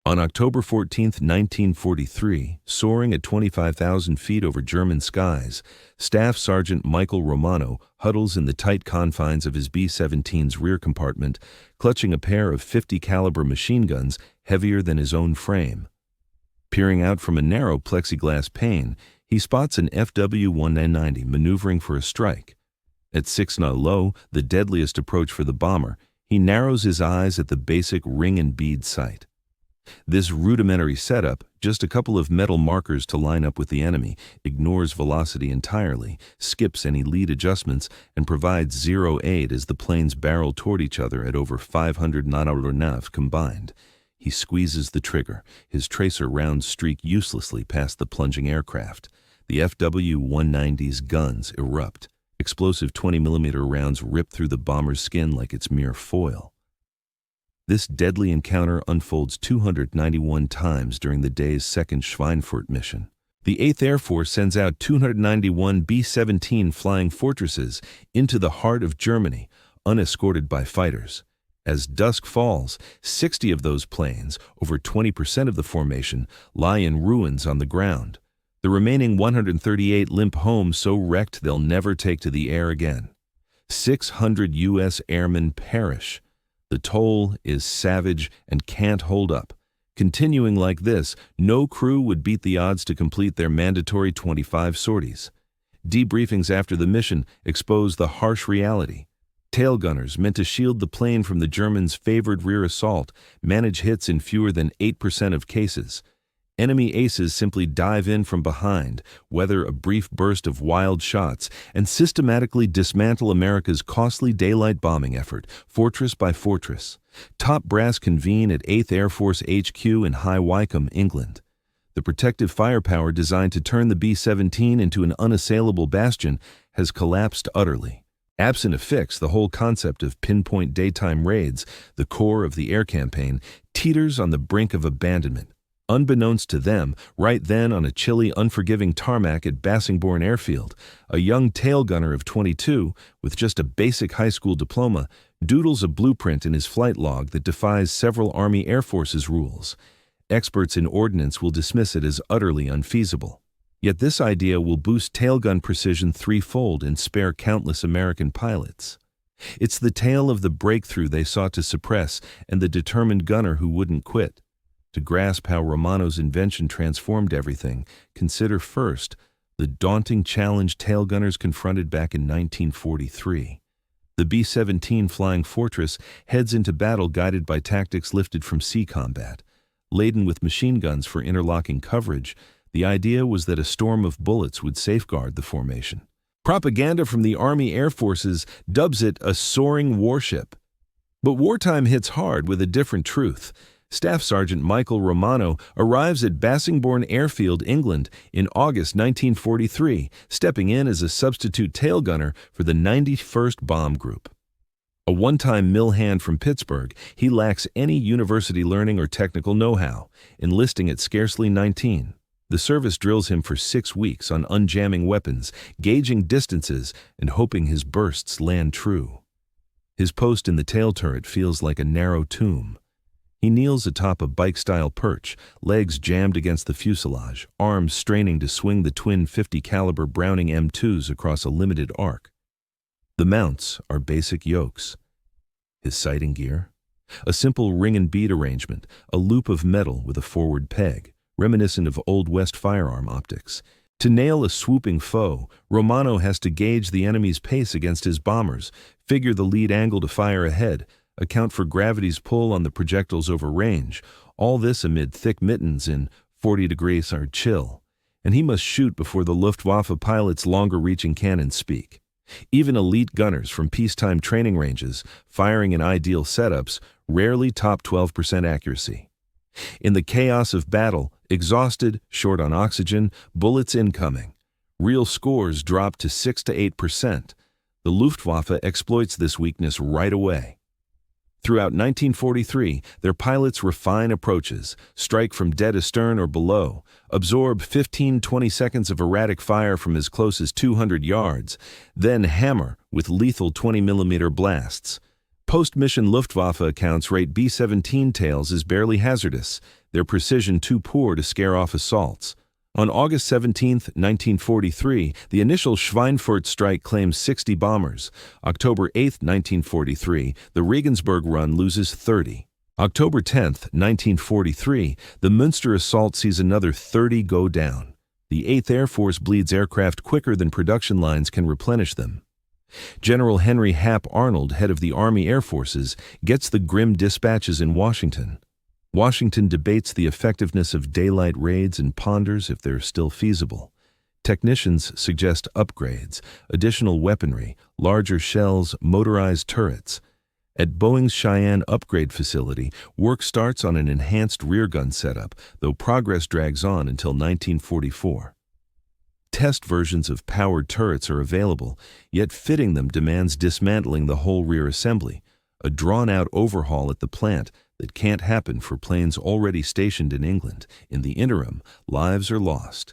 On October 14, 1943, soaring at 25,000 feet over German skies, Staff Sergeant Michael Romano huddles in the tight confines of his B-17's rear compartment, clutching a pair of .50 caliber machine guns heavier than his own frame. Peering out from a narrow plexiglass pane, he spots an FW-190 maneuvering for a strike. At 6 knot low, the deadliest approach for the bomber, he narrows his eyes at the basic ring and bead sight. This rudimentary setup, just a couple of metal markers to line up with the enemy, ignores velocity entirely, skips any lead adjustments, and provides zero aid as the planes barrel toward each other at over 500 knots combined. He squeezes the trigger, his tracer rounds streak uselessly past the plunging aircraft. The FW-190's guns erupt. Explosive 20mm rounds rip through the bomber's skin like it's mere foil. This deadly encounter unfolds 291 times during the day's second Schweinfurt mission. The 8th Air Force sends out 291 B-17 flying fortresses into the heart of Germany, unescorted by fighters. As dusk falls, 60 of those planes, over 20% of the formation, lie in ruins on the ground. The remaining 138 limp home so wrecked they'll never take to the air again. 600 U.S. airmen perish. The toll is savage and can't hold up. Continuing like this, no crew would beat the odds to complete their mandatory 25 sorties. Debriefings after the mission expose the harsh reality. Tail gunners, meant to shield the plane from the Germans' favored rear assault, manage hits in fewer than 8% of cases. Enemy aces simply dive in from behind, weather a brief burst of wild shots, and systematically dismantle America's costly daylight bombing effort, fortress by fortress. Top brass convene at 8th Air Force HQ in High Wycombe, England. The protective firepower designed to turn the B-17 into an unassailable bastion has collapsed utterly. Absent a fix, the whole concept of pinpoint daytime raids, the core of the air campaign, teeters on the brink of abandonment. Unbeknownst to them, right then on a chilly, unforgiving tarmac at Bassingbourn Airfield, a young tail gunner of 22, with just a basic high school diploma, doodles a blueprint in his flight log that defies several Army Air Force's rules. Experts in ordnance will dismiss it as utterly unfeasible. Yet this idea will boost tailgun precision threefold and spare countless American pilots. It's the tale of the breakthrough they sought to suppress and the determined gunner who wouldn't quit. To grasp how Romano's invention transformed everything, consider first the daunting challenge tailgunners confronted back in 1943. The B-17 Flying Fortress heads into battle guided by tactics lifted from sea combat. Laden with machine guns for interlocking coverage, the idea was that a storm of bullets would safeguard the formation. Propaganda from the Army Air Forces dubs it a soaring warship. But wartime hits hard with a different truth. Staff Sergeant Michael Romano arrives at Bassingbourn Airfield, England, in August 1943, stepping in as a substitute tail gunner for the 91st Bomb Group. A one-time mill hand from Pittsburgh, he lacks any university learning or technical know-how, enlisting at scarcely 19. The service drills him for 6 weeks on unjamming weapons, gauging distances, and hoping his bursts land true. His post in the tail turret feels like a narrow tomb. He kneels atop a bike-style perch, legs jammed against the fuselage, arms straining to swing the twin .50 caliber Browning M2s across a limited arc. The mounts are basic yokes. His sighting gear? A simple ring and bead arrangement, a loop of metal with a forward peg, reminiscent of Old West firearm optics. To nail a swooping foe, Romano has to gauge the enemy's pace against his bombers, figure the lead angle to fire ahead, account for gravity's pull on the projectiles over range, all this amid thick mittens in 40 degrees or chill. And he must shoot before the Luftwaffe pilots' longer-reaching cannons speak. Even elite gunners from peacetime training ranges, firing in ideal setups, rarely top 12% accuracy. In the chaos of battle, exhausted, short on oxygen, bullets incoming. Real scores drop to 6 to 8%. The Luftwaffe exploits this weakness right away. Throughout 1943, their pilots refine approaches, strike from dead astern or below, absorb 15-20 seconds of erratic fire from as close as 200 yards, then hammer with lethal 20mm blasts. Post-mission Luftwaffe accounts rate B-17 tails as barely hazardous, their precision too poor to scare off assaults. On August 17, 1943, the initial Schweinfurt strike claims 60 bombers. October 8, 1943, the Regensburg run loses 30. October 10, 1943, the Münster assault sees another 30 go down. The 8th Air Force bleeds aircraft quicker than production lines can replenish them. General Henry Hap Arnold, head of the Army Air Forces, gets the grim dispatches in Washington. Washington debates the effectiveness of daylight raids and ponders if they're still feasible. Technicians suggest upgrades, additional weaponry, larger shells, motorized turrets. At Boeing's Cheyenne upgrade facility, work starts on an enhanced rear gun setup, though progress drags on until 1944. Test versions of powered turrets are available, yet fitting them demands dismantling the whole rear assembly, a drawn-out overhaul at the plant that can't happen for planes already stationed in England. In the interim, lives are lost.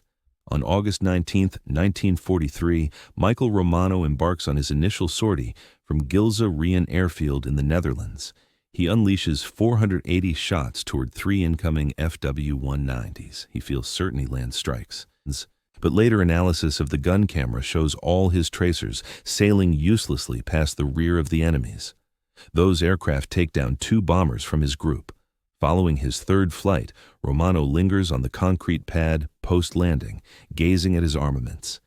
On August 19, 1943, Michael Romano embarks on his initial sortie from Gilze Rien Airfield in the Netherlands. He unleashes 480 shots toward 3 incoming FW-190s. He feels certain he lands strikes. But later analysis of the gun camera shows all his tracers sailing uselessly past the rear of the enemies. Those aircraft take down 2 bombers from his group. Following his third flight, Romano lingers on the concrete pad post-landing, gazing at his armaments.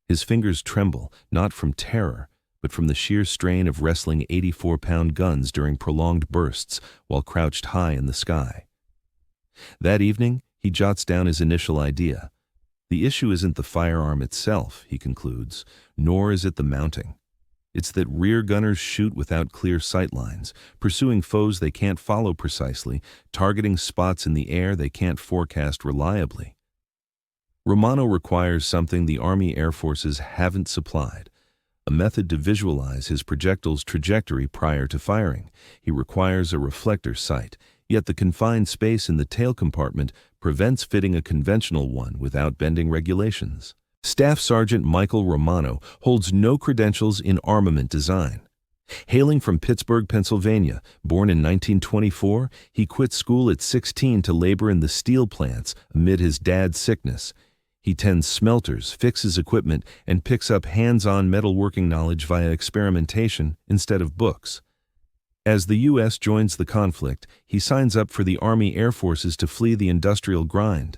His fingers tremble, not from terror, but from the sheer strain of wrestling 84-pound guns during prolonged bursts while crouched high in the sky. That evening, he jots down his initial idea. The issue isn't the firearm itself, he concludes, nor is it the mounting. It's that rear gunners shoot without clear sight lines, pursuing foes they can't follow precisely, targeting spots in the air they can't forecast reliably. Romano requires something the Army Air Forces haven't supplied, a method to visualize his projectile's trajectory prior to firing. He requires a reflector sight, yet the confined space in the tail compartment prevents fitting a conventional one without bending regulations. Staff Sergeant Michael Romano holds no credentials in armament design. Hailing from Pittsburgh, Pennsylvania, born in 1924, he quit school at 16 to labor in the steel plants amid his dad's sickness. He tends smelters, fixes equipment, and picks up hands-on metalworking knowledge via experimentation instead of books. As the U.S. joins the conflict, he signs up for the Army Air Forces to flee the industrial grind.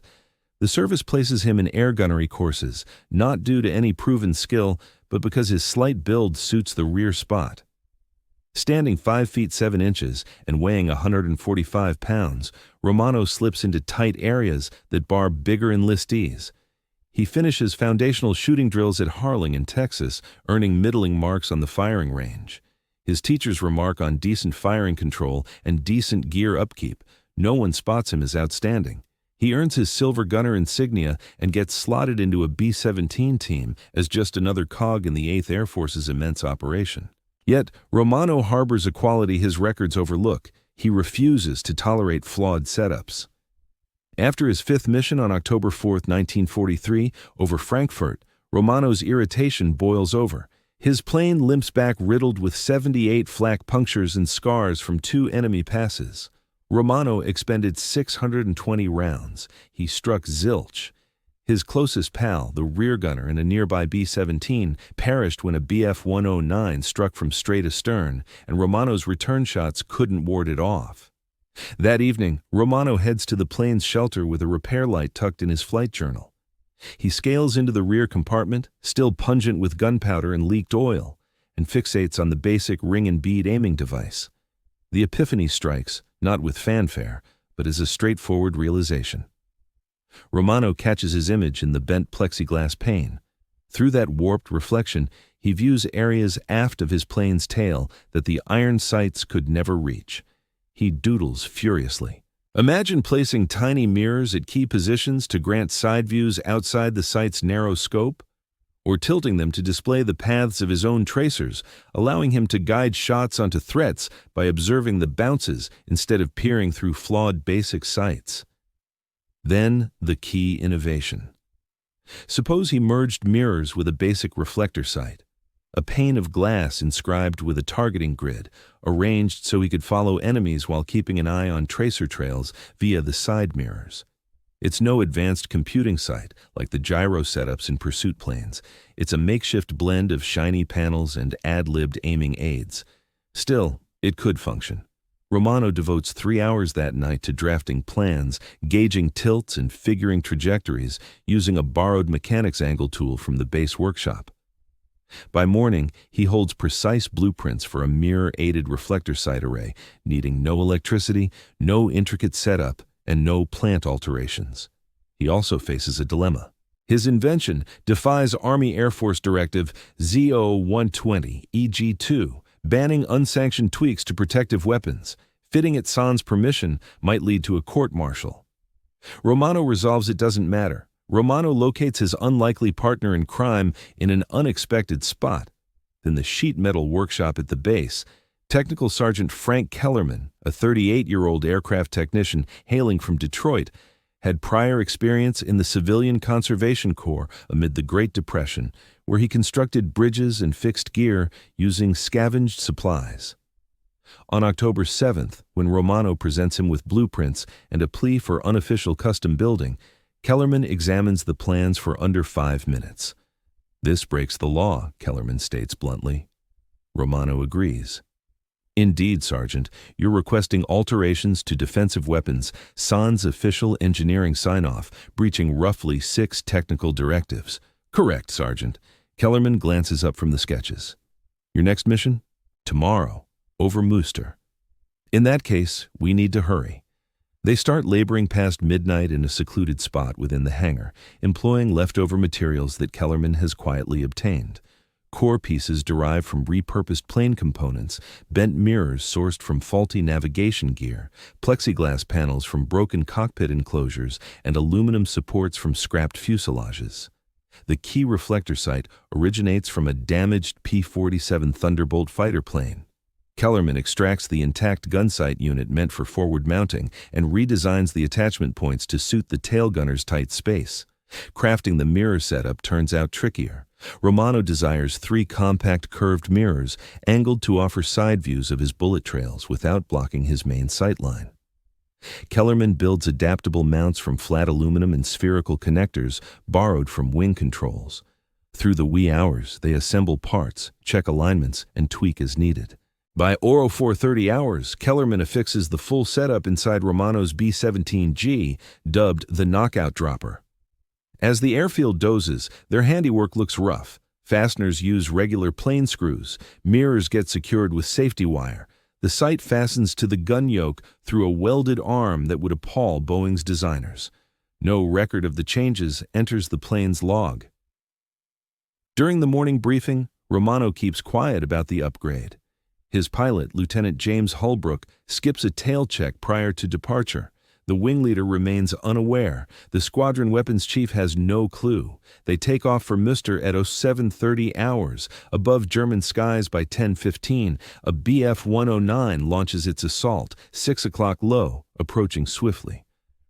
The service places him in air gunnery courses, not due to any proven skill, but because his slight build suits the rear spot. Standing 5 feet 7 inches and weighing 145 pounds, Romano slips into tight areas that bar bigger enlistees. He finishes foundational shooting drills at Harling in Texas, earning middling marks on the firing range. His teachers remark on decent firing control and decent gear upkeep. No one spots him as outstanding. He earns his silver gunner insignia and gets slotted into a B-17 team as just another cog in the 8th Air Force's immense operation. Yet, Romano harbors a quality his records overlook. He refuses to tolerate flawed setups. After his 5th mission on October 4, 1943, over Frankfurt, Romano's irritation boils over. His plane limps back riddled with 78 flak punctures and scars from 2 enemy passes. Romano expended 620 rounds. He struck zilch. His closest pal, the rear gunner in a nearby B-17, perished when a Bf-109 struck from straight astern, and Romano's return shots couldn't ward it off. That evening, Romano heads to the plane's shelter with a repair light tucked in his flight journal. He scales into the rear compartment, still pungent with gunpowder and leaked oil, and fixates on the basic ring and bead aiming device. The epiphany strikes, not with fanfare, but as a straightforward realization. Romano catches his image in the bent plexiglass pane. Through that warped reflection, he views areas aft of his plane's tail that the iron sights could never reach. He doodles furiously. Imagine placing tiny mirrors at key positions to grant side views outside the sight's narrow scope, or tilting them to display the paths of his own tracers, allowing him to guide shots onto threats by observing the bounces instead of peering through flawed basic sights. Then the key innovation. Suppose he merged mirrors with a basic reflector sight. a pane of glass inscribed with a targeting grid, arranged so he could follow enemies while keeping an eye on tracer trails via the side mirrors. It's no advanced computing site like the gyro setups in pursuit planes. It's a makeshift blend of shiny panels and ad-libbed aiming aids. Still, it could function. Romano devotes 3 hours that night to drafting plans, gauging tilts, and figuring trajectories using a borrowed mechanics angle tool from the base workshop. By morning, he holds precise blueprints for a mirror-aided reflector sight array, needing no electricity, no intricate setup, and no plant alterations. He also faces a dilemma. His invention defies Army Air Force Directive ZO-120 EG-2, banning unsanctioned tweaks to protective weapons. Fitting it sans permission might lead to a court-martial. Romano resolves it doesn't matter. Romano locates his unlikely partner in crime in an unexpected spot. In the sheet metal workshop at the base, Technical Sergeant Frank Kellerman, a 38-year-old aircraft technician hailing from Detroit, had prior experience in the Civilian Conservation Corps amid the Great Depression, where he constructed bridges and fixed gear using scavenged supplies. On October 7th, when Romano presents him with blueprints and a plea for unofficial custom building, Kellerman examines the plans for under 5 minutes. "This breaks the law," Kellerman states bluntly. Romano agrees. "Indeed, Sergeant, you're requesting alterations to defensive weapons sans official engineering sign-off, breaching roughly 6 technical directives." "Correct, Sergeant." Kellerman glances up from the sketches. "Your next mission? Tomorrow, over Mooster." "In that case, we need to hurry." They start laboring past midnight in a secluded spot within the hangar, employing leftover materials that Kellerman has quietly obtained. Core pieces derived from repurposed plane components, bent mirrors sourced from faulty navigation gear, plexiglass panels from broken cockpit enclosures, and aluminum supports from scrapped fuselages. The key reflector sight originates from a damaged P-47 Thunderbolt fighter plane. Kellerman extracts the intact gun sight unit meant for forward mounting and redesigns the attachment points to suit the tail gunner's tight space. Crafting the mirror setup turns out trickier. Romano desires 3 compact curved mirrors angled to offer side views of his bullet trails without blocking his main sight line. Kellerman builds adaptable mounts from flat aluminum and spherical connectors borrowed from wing controls. Through the wee hours, they assemble parts, check alignments, and tweak as needed. By Oro 4:30 hours, Kellerman affixes the full setup inside Romano's B-17G, dubbed the Knockout Dropper. As the airfield dozes, their handiwork looks rough. Fasteners use regular plane screws. Mirrors get secured with safety wire. The sight fastens to the gun yoke through a welded arm that would appall Boeing's designers. No record of the changes enters the plane's log. During the morning briefing, Romano keeps quiet about the upgrade. His pilot, Lieutenant James Holbrook, skips a tail check prior to departure. The wing leader remains unaware. The squadron weapons chief has no clue. They take off for Münster at 07:30 hours. Above German skies by 10:15, a Bf-109 launches its assault, 6 o'clock low, approaching swiftly.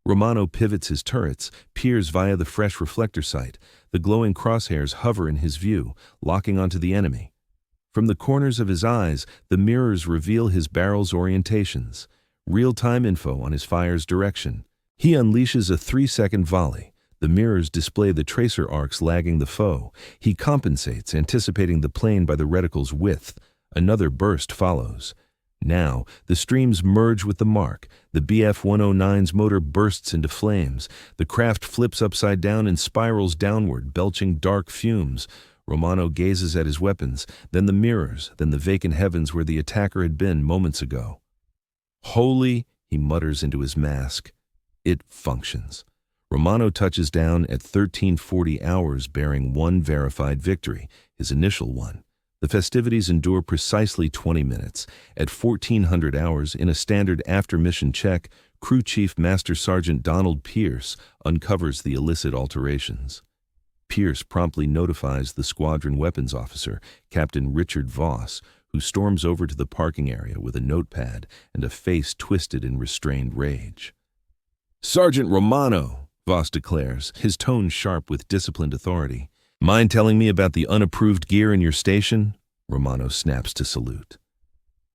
Romano pivots his turrets, peers via the fresh reflector sight. The glowing crosshairs hover in his view, locking onto the enemy. From the corners of his eyes, the mirrors reveal his barrel's orientations. Real-time info on his fire's direction. He unleashes a 3-second volley. The mirrors display the tracer arcs lagging the foe. He compensates, anticipating the plane by the reticle's width. Another burst follows. Now, the streams merge with the mark. The Bf-109's motor bursts into flames. The craft flips upside down and spirals downward, belching dark fumes. Romano gazes at his weapons, then the mirrors, then the vacant heavens where the attacker had been moments ago. "Holy," he mutters into his mask. It functions. Romano touches down at 13:40 hours bearing one verified victory, his initial one. The festivities endure precisely 20 minutes. At 1400 hours, in a standard after-mission check, Crew Chief Master Sergeant Donald Pierce uncovers the illicit alterations. Pierce promptly notifies the squadron weapons officer, Captain Richard Voss, who storms over to the parking area with a notepad and a face twisted in restrained rage. "Sergeant Romano," Voss declares, his tone sharp with disciplined authority, Mind telling me about the unapproved gear in your station? Romano snaps to salute.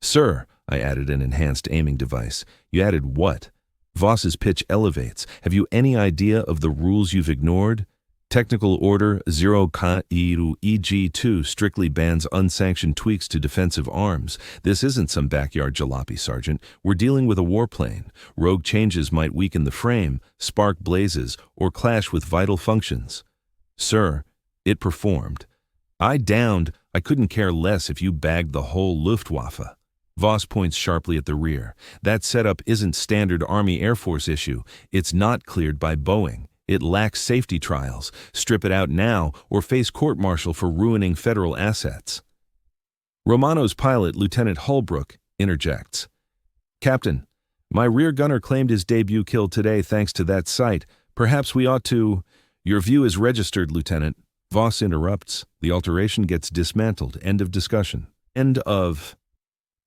Sir, I added an enhanced aiming device. You added what? Voss's pitch elevates. Have you any idea of the rules you've ignored? Technical Order 0-EG2 strictly bans unsanctioned tweaks to defensive arms. This isn't some backyard jalopy, Sergeant. We're dealing with a warplane. Rogue changes might weaken the frame, spark blazes, or clash with vital functions. Sir, it performed. I couldn't care less if you bagged the whole Luftwaffe. Voss points sharply at the rear. That setup isn't standard Army Air Force issue. It's not cleared by Boeing. It lacks safety trials. Strip it out now or face court-martial for ruining federal assets. Romano's pilot, Lieutenant Holbrook, interjects. Captain, my rear gunner claimed his debut kill today thanks to that sight. Perhaps we ought to— Your view is registered, Lieutenant. Voss interrupts. The alteration gets dismantled. End of discussion. End of.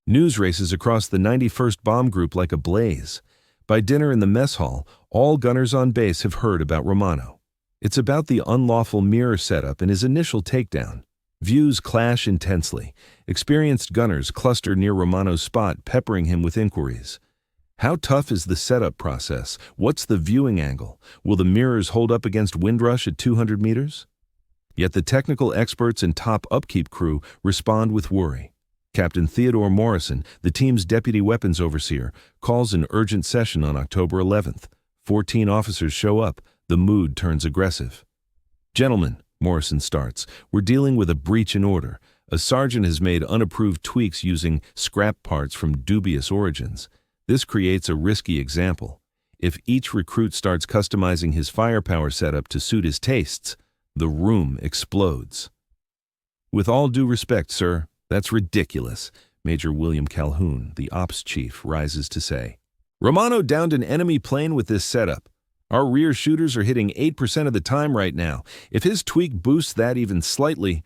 News races across the 91st Bomb Group like a blaze. By dinner in the mess hall, all gunners on base have heard about Romano. It's about the unlawful mirror setup and his initial takedown. Views clash intensely. Experienced gunners cluster near Romano's spot, peppering him with inquiries. How tough is the setup process? What's the viewing angle? Will the mirrors hold up against windrush at 200 meters? Yet the technical experts and top upkeep crew respond with worry. Captain Theodore Morrison, the team's deputy weapons overseer, calls an urgent session on October 11th. 14 officers show up. The mood turns aggressive. Gentlemen, Morrison starts, we're dealing with a breach in order. A sergeant has made unapproved tweaks using scrap parts from dubious origins. This creates a risky example. If each recruit starts customizing his firepower setup to suit his tastes, the room explodes. With all due respect, sir, that's ridiculous, Major William Calhoun, the ops chief, rises to say. Romano downed an enemy plane with this setup. Our rear shooters are hitting 8% of the time right now. If his tweak boosts that even slightly,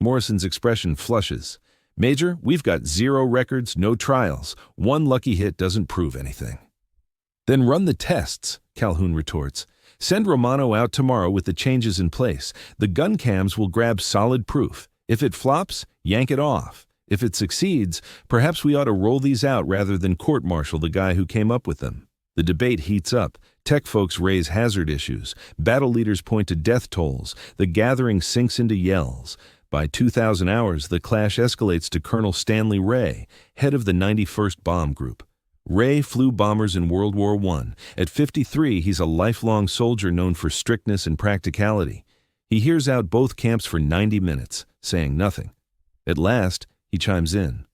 Morrison's expression flushes. Major, we've got 0 records, no trials. One lucky hit doesn't prove anything. Then run the tests, Calhoun retorts. Send Romano out tomorrow with the changes in place. The gun cams will grab solid proof. If it flops, yank it off. If it succeeds, perhaps we ought to roll these out rather than court-martial the guy who came up with them. The debate heats up. Tech folks raise hazard issues. Battle leaders point to death tolls. The gathering sinks into yells. By 2,000 hours, the clash escalates to Colonel Stanley Ray, head of the 91st Bomb Group. Ray flew bombers in World War I. At 53, he's a lifelong soldier known for strictness and practicality. He hears out both camps for 90 minutes, saying nothing. At last, he chimes in.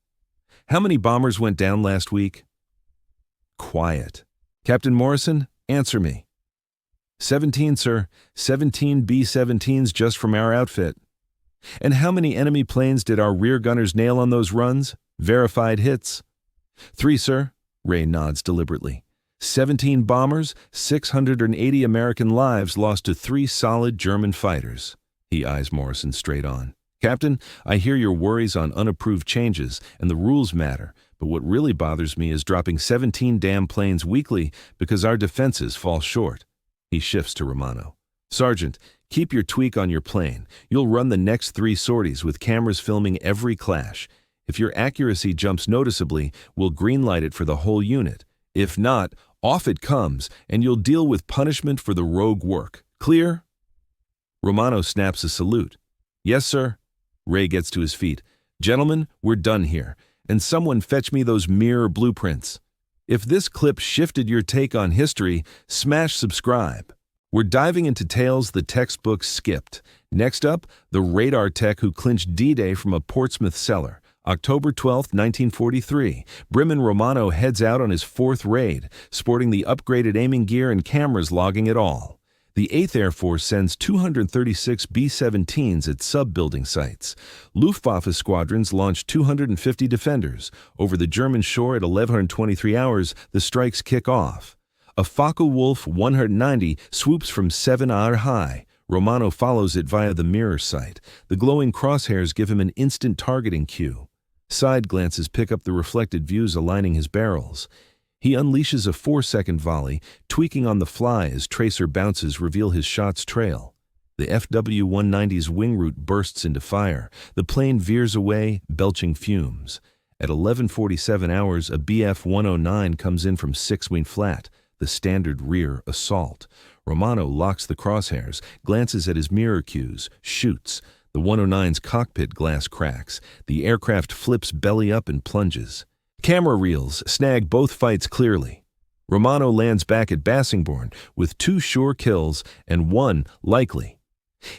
How many bombers went down last week? Quiet. Captain Morrison, answer me. 17, sir. 17 B-17s just from our outfit. And how many enemy planes did our rear gunners nail on those runs? Verified hits. 3, sir. Ray nods deliberately. 17 bombers, 680 American lives lost to 3 solid German fighters. He eyes Morrison straight on. Captain, I hear your worries on unapproved changes, and the rules matter, but what really bothers me is dropping 17 damn planes weekly because our defenses fall short. He shifts to Romano. Sergeant, keep your tweak on your plane. You'll run the next 3 sorties with cameras filming every clash. If your accuracy jumps noticeably, we'll greenlight it for the whole unit. If not, off it comes, and you'll deal with punishment for the rogue work. Clear? Romano snaps a salute. Yes, sir. Ray gets to his feet. Gentlemen, we're done here, and someone fetch me those mirror blueprints. If this clip shifted your take on history, smash subscribe. We're diving into tales the textbooks skipped. Next up, the radar tech who clinched D-Day from a Portsmouth cellar. October 12, 1943, Brimman Romano heads out on his 4th raid, sporting the upgraded aiming gear and cameras logging it all. The 8th Air Force sends 236 B-17s at sub-building sites. Luftwaffe squadrons launch 250 defenders. Over the German shore at 1123 hours, the strikes kick off. A Focke-Wulf 190 swoops from 7 hour high. Romano follows it via the mirror sight. The glowing crosshairs give him an instant targeting cue. Side glances pick up the reflected views aligning his barrels. He unleashes a 4-second volley, tweaking on the fly as tracer bounces reveal his shot's trail. The FW-190's wing root bursts into fire. The plane veers away, belching fumes. At 11:47 hours, a Bf-109 comes in from 6-wing flat, the standard rear assault. Romano locks the crosshairs, glances at his mirror cues, shoots. The 109's cockpit glass cracks. The aircraft flips belly up and plunges. Camera reels snag both fights clearly. Romano lands back at Bassingbourn with 2 sure kills and 1 likely.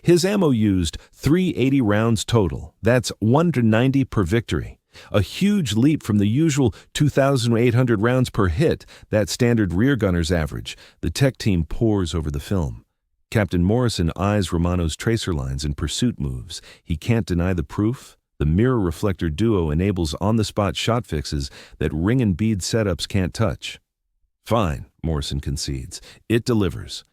His ammo used 380 rounds total. That's 190 per victory. A huge leap from the usual 2,800 rounds per hit, that standard rear gunner's average. The tech team pores over the film. Captain Morrison eyes Romano's tracer lines and pursuit moves. He can't deny the proof. The mirror reflector duo enables on-the-spot shot fixes that ring and bead setups can't touch. Fine, Morrison concedes. It delivers.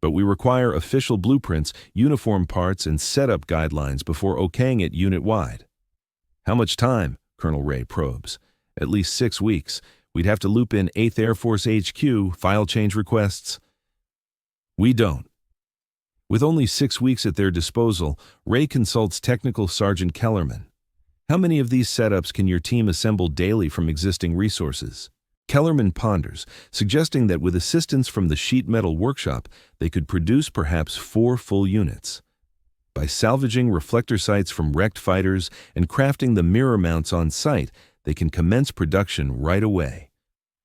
But we require official blueprints, uniform parts, and setup guidelines before okaying it unit-wide. How much time? Colonel Ray probes. At least 6 weeks. We'd have to loop in 8th Air Force HQ, file change requests. We don't. With only 6 weeks at their disposal, Ray consults Technical Sergeant Kellerman. How many of these setups can your team assemble daily from existing resources? Kellerman ponders, suggesting that with assistance from the sheet metal workshop, they could produce perhaps 4 full units. By salvaging reflector sights from wrecked fighters and crafting the mirror mounts on site, they can commence production right away.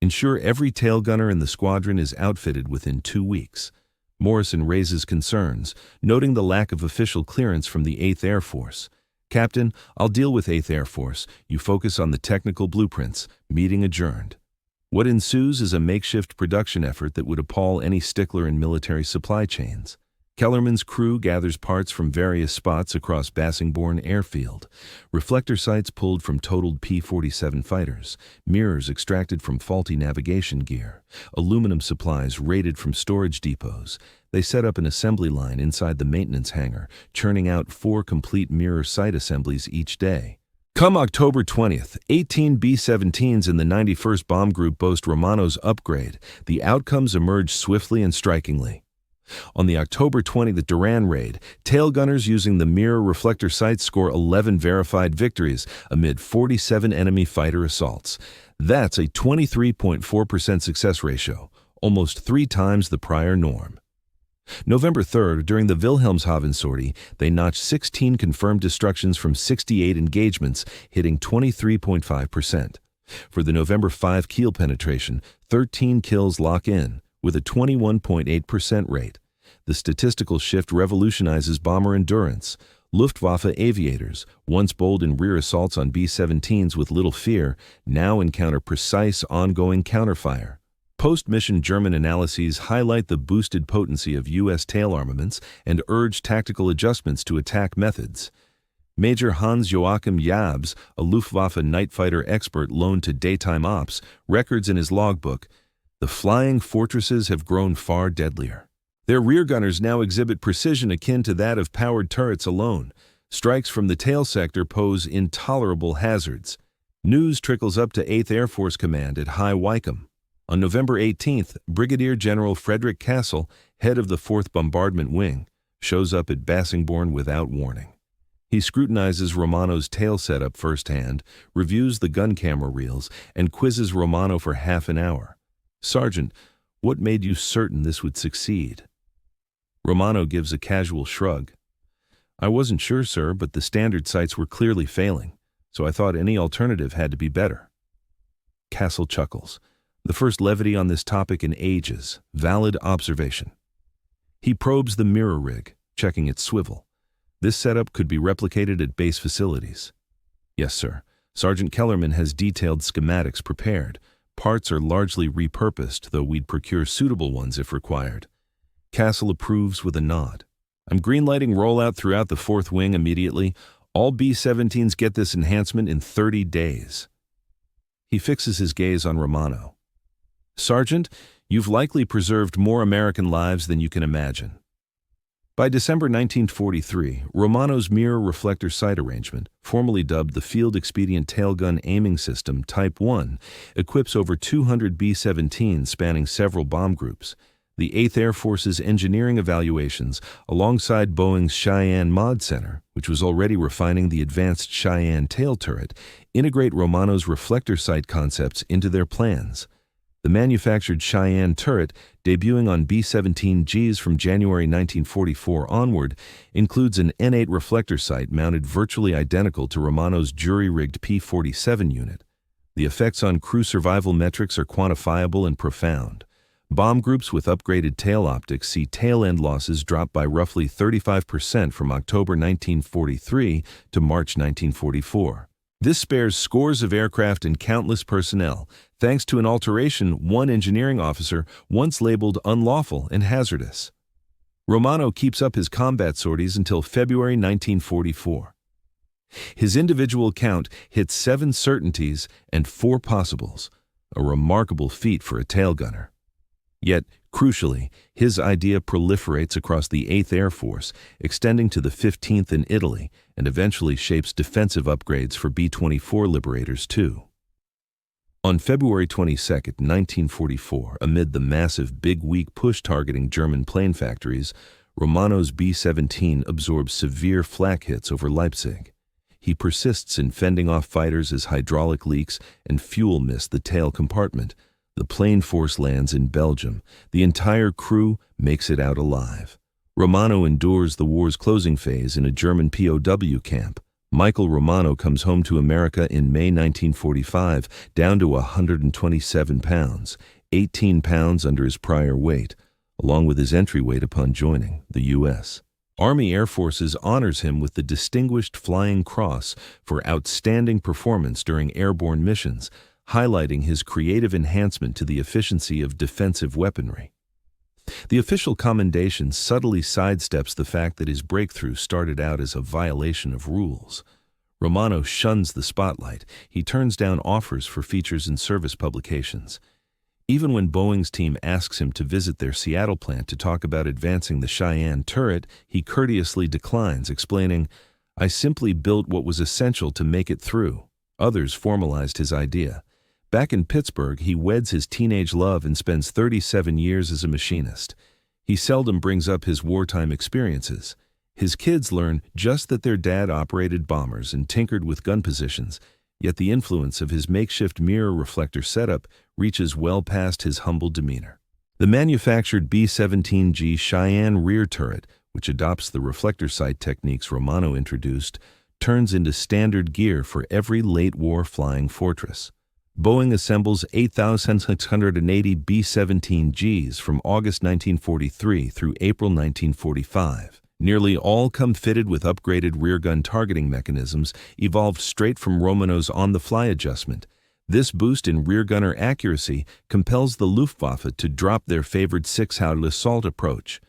Ensure every tail gunner in the squadron is outfitted within 2 weeks. Morrison raises concerns, noting the lack of official clearance from the 8th Air Force. Captain, I'll deal with 8th Air Force. You focus on the technical blueprints. Meeting adjourned. What ensues is a makeshift production effort that would appall any stickler in military supply chains. Kellerman's crew gathers parts from various spots across Bassingbourn Airfield. Reflector sights pulled from totaled P-47 fighters. Mirrors extracted from faulty navigation gear. Aluminum supplies raided from storage depots. They set up an assembly line inside the maintenance hangar, churning out 4 complete mirror sight assemblies each day. Come October 20th, 18 B-17s in the 91st Bomb Group boast Romano's upgrade. The outcomes emerge swiftly and strikingly. On the October 20th Duran raid, tail gunners using the mirror reflector sights score 11 verified victories amid 47 enemy fighter assaults. That's a 23.4% success ratio, almost 3 times the prior norm. November 3rd, during the Wilhelmshaven sortie, they notched 16 confirmed destructions from 68 engagements, hitting 23.5%. For the November 5 Kiel penetration, 13 kills lock in, with a 21.8% rate. The statistical shift revolutionizes bomber endurance. Luftwaffe aviators, once bold in rear assaults on B-17s with little fear, now encounter precise, ongoing counterfire. Post-mission German analyses highlight the boosted potency of U.S. tail armaments and urge tactical adjustments to attack methods. Major Hans-Joachim Jabs, a Luftwaffe night fighter expert loaned to daytime ops, records in his logbook, "The flying fortresses have grown far deadlier. Their rear gunners now exhibit precision akin to that of powered turrets alone. Strikes from the tail sector pose intolerable hazards." News trickles up to 8th Air Force Command at High Wycombe. On November 18th, Brigadier General Frederick Castle, head of the 4th Bombardment Wing, shows up at Bassingbourn without warning. He scrutinizes Romano's tail setup firsthand, reviews the gun camera reels, and quizzes Romano for half an hour. "Sergeant, what made you certain this would succeed?" Romano gives a casual shrug. "I wasn't sure, sir, but the standard sights were clearly failing, so I thought any alternative had to be better." Castle chuckles. The first levity on this topic in ages. Valid observation. He probes the mirror rig, checking its swivel. This setup could be replicated at base facilities. "Yes, sir. Sergeant Kellerman has detailed schematics prepared. Parts are largely repurposed, though we'd procure suitable ones if required." Castle approves with a nod. "I'm greenlighting rollout throughout the 4th Wing immediately. All B-17s get this enhancement in 30 days. He fixes his gaze on Romano. "Sergeant, you've likely preserved more American lives than you can imagine." By December 1943, Romano's mirror reflector sight arrangement, formerly dubbed the Field Expedient Tailgun Aiming System Type 1, equips over 200 B-17s spanning several bomb groups. The 8th Air Force's engineering evaluations, alongside Boeing's Cheyenne Mod Center, which was already refining the advanced Cheyenne tail turret, integrate Romano's reflector sight concepts into their plans. The manufactured Cheyenne turret, debuting on B-17Gs from January 1944 onward, includes an N8 reflector sight mounted virtually identical to Romano's jury-rigged P-47 unit. The effects on crew survival metrics are quantifiable and profound. Bomb groups with upgraded tail optics see tail-end losses drop by roughly 35% from October 1943 to March 1944. This spares scores of aircraft and countless personnel, thanks to an alteration one engineering officer once labeled unlawful and hazardous. Romano keeps up his combat sorties until February 1944. His individual count hits 7 certainties and 4 possibles, a remarkable feat for a tail gunner. Yet, crucially, his idea proliferates across the 8th Air Force, extending to the 15th in Italy, and eventually shapes defensive upgrades for B-24 Liberators too. On February 22, 1944, amid the massive Big Week push targeting German plane factories, Romano's B-17 absorbs severe flak hits over Leipzig. He persists in fending off fighters as hydraulic leaks and fuel miss the tail compartment. The plane force lands in Belgium. The entire crew makes it out alive. Romano endures the war's closing phase in a German POW camp. Michael Romano comes home to America in May 1945, down to 127 pounds, 18 pounds under his prior weight, along with his entry weight upon joining the U.S. Army Air Forces honors him with the Distinguished Flying Cross for outstanding performance during airborne missions, highlighting his creative enhancement to the efficiency of defensive weaponry. The official commendation subtly sidesteps the fact that his breakthrough started out as a violation of rules. Romano shuns the spotlight. He turns down offers for features in service publications. Even when Boeing's team asks him to visit their Seattle plant to talk about advancing the Cheyenne turret, he courteously declines, explaining, "I simply built what was essential to make it through." Others formalized his idea. Back in Pittsburgh, he weds his teenage love and spends 37 years as a machinist. He seldom brings up his wartime experiences. His kids learn just that their dad operated bombers and tinkered with gun positions, yet the influence of his makeshift mirror reflector setup reaches well past his humble demeanor. The manufactured B-17G Cheyenne rear turret, which adopts the reflector sight techniques Romano introduced, turns into standard gear for every late-war flying fortress. Boeing assembles 8,680 B-17Gs from August 1943 through April 1945. Nearly all come fitted with upgraded rear-gun targeting mechanisms evolved straight from Romano's on-the-fly adjustment. This boost in rear-gunner accuracy compels the Luftwaffe to drop their favored six-handed assault approach.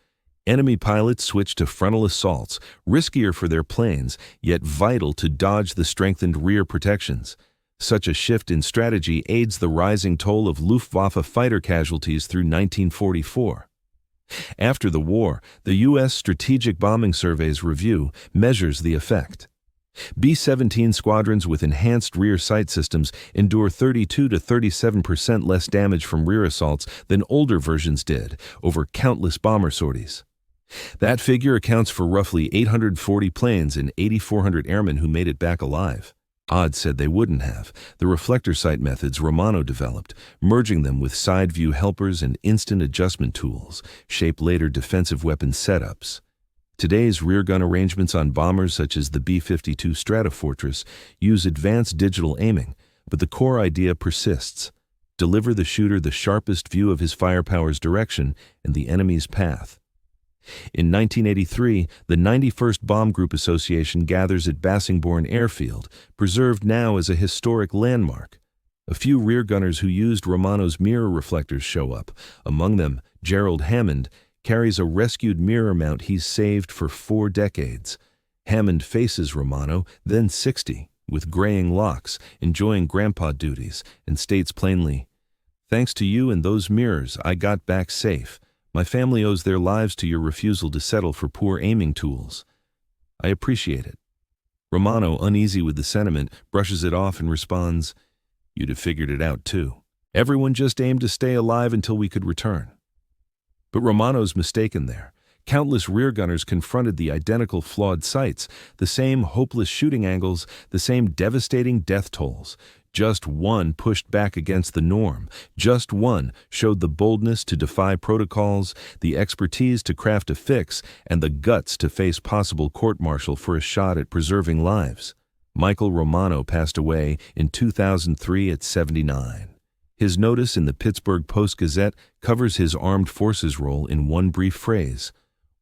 Enemy pilots switch to frontal assaults, riskier for their planes, yet vital to dodge the strengthened rear protections. Such a shift in strategy aids the rising toll of Luftwaffe fighter casualties through 1944. After the war, the U.S. Strategic Bombing Survey's review measures the effect. B-17 squadrons with enhanced rear sight systems endure 32 to 37% less damage from rear assaults than older versions did over countless bomber sorties. That figure accounts for roughly 840 planes and 8,400 airmen who made it back alive. Odds said they wouldn't have. The reflector sight methods Romano developed, merging them with side view helpers and instant adjustment tools, shape later defensive weapon setups. Today's rear gun arrangements on bombers such as the B-52 Stratofortress use advanced digital aiming, but the core idea persists. Deliver the shooter the sharpest view of his firepower's direction and the enemy's path. In 1983, the 91st Bomb Group Association gathers at Bassingbourn Airfield, preserved now as a historic landmark. A few rear gunners who used Romano's mirror reflectors show up. Among them, Gerald Hammond carries a rescued mirror mount he's saved for 4 decades. Hammond faces Romano, then 60, with graying locks, enjoying grandpa duties, and states plainly, "Thanks to you and those mirrors, I got back safe. My family owes their lives to your refusal to settle for poor aiming tools. I appreciate it." Romano, uneasy with the sentiment, brushes it off and responds, "You'd have figured it out too. Everyone just aimed to stay alive until we could return." But Romano's mistaken there. Countless rear gunners confronted the identical flawed sights, the same hopeless shooting angles, the same devastating death tolls. Just one pushed back against the norm. Just one showed the boldness to defy protocols, the expertise to craft a fix, and the guts to face possible court-martial for a shot at preserving lives. Michael Romano passed away in 2003 at 79. His notice in the Pittsburgh Post-Gazette covers his armed forces role in one brief phrase: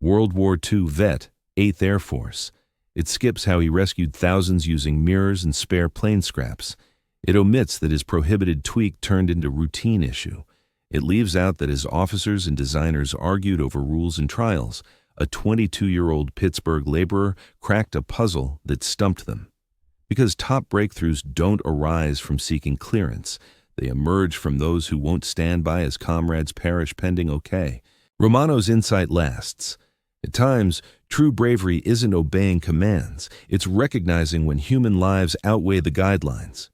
World War II vet, 8th Air Force. It skips how he rescued thousands using mirrors and spare plane scraps. It omits that his prohibited tweak turned into routine issue. It leaves out that his officers and designers argued over rules and trials. A 22-year-old Pittsburgh laborer cracked a puzzle that stumped them. Because top breakthroughs don't arise from seeking clearance. They emerge from those who won't stand by as comrades perish pending okay. Romano's insight lasts. At times, true bravery isn't obeying commands. It's recognizing when human lives outweigh the guidelines.